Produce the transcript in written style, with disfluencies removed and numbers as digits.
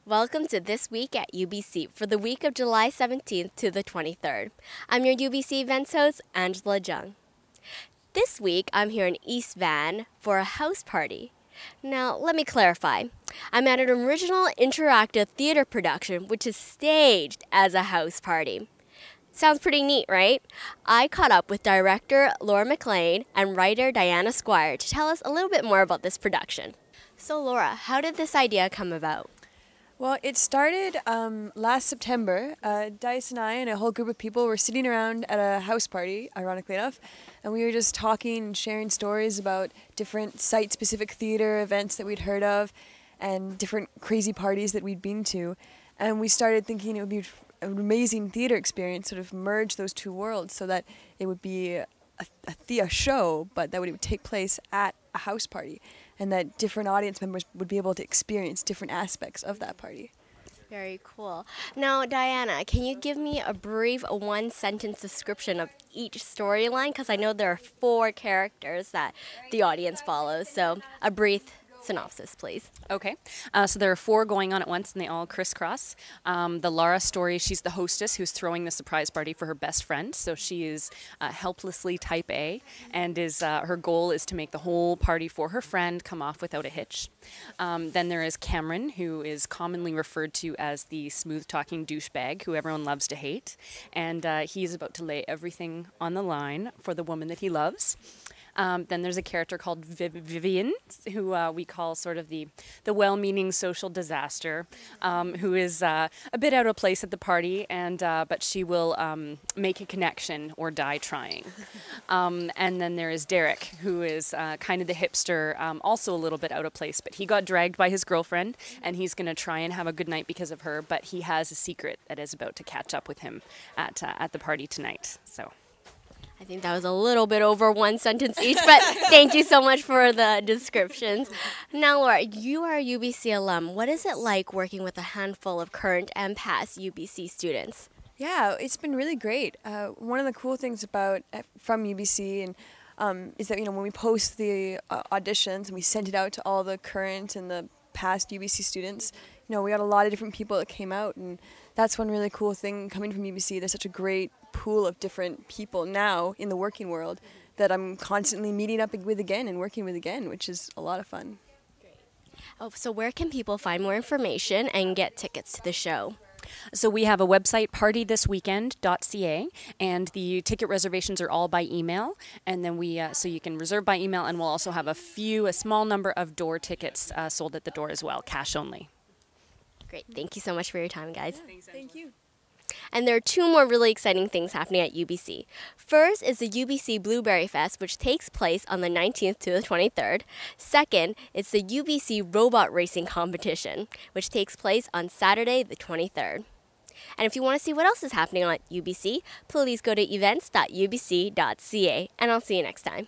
Welcome to This Week at UBC for the week of July 17th to the 23rd. I'm your UBC events host, Angela Jung. This week, I'm here in East Van for a house party. Now, let me clarify. I'm at an original interactive theater production which is staged as a house party. Sounds pretty neat, right? I caught up with director Laura McLean and writer Diana Squire to tell us a little bit more about this production. So Laura, how did this idea come about? Well, it started last September. Dice and I and a whole group of people were sitting around at a house party, ironically enough, and we were just talking and sharing stories about different site-specific theater events that we'd heard of and different crazy parties that we'd been to. And we started thinking it would be an amazing theater experience, sort of merge those two worlds so that it would be a show, but that would take place at a house party, and that different audience members would be able to experience different aspects of that party. Very cool. Now, Diana, can you give me a brief one-sentence description of each storyline? Because I know there are 4 characters that the audience follows, so a brief synopsis, please. Okay, so there are 4 going on at once, and they all crisscross. The Lara story, she's the hostess who's throwing the surprise party for her best friend. So she is helplessly type A, and her goal is to make the whole party for her friend come off without a hitch. Then there is Cameron, who is commonly referred to as the smooth-talking douchebag who everyone loves to hate, and he's about to lay everything on the line for the woman that he loves. Then there's a character called Vivian, who we call sort of the well-meaning social disaster, who is a bit out of place at the party, and but she will make a connection or die trying. And then there is Derek, who is kind of the hipster, also a little bit out of place, but he got dragged by his girlfriend, and he's going to try and have a good night because of her, but he has a secret that is about to catch up with him at the party tonight. So. I think that was a little bit over one sentence each, but thank you so much for the descriptions. Now, Laura, you are a UBC alum. What is it like working with a handful of current and past UBC students? Yeah, it's been really great. One of the cool things from UBC is that when we post the auditions and we send it out to all the current and the past UBC students, we got a lot of different people that came out, and that's one really cool thing coming from UBC. There's such a great pool of different people now in the working world that I'm constantly meeting up with again and working with again, which is a lot of fun. Oh, so where can people find more information and get tickets to the show? So we have a website, partythisweekend.ca, and the ticket reservations are all by email. And then so you can reserve by email, and we'll also have a small number of door tickets sold at the door as well, cash only. Great. Thank you so much for your time, guys. Thank you. And there are 2 more really exciting things happening at UBC. First is the UBC Blueberry Fest, which takes place on the 19th to the 23rd. Second, it's the UBC Robot Racing Competition, which takes place on Saturday the 23rd. And if you want to see what else is happening at UBC, please go to events.ubc.ca, and I'll see you next time.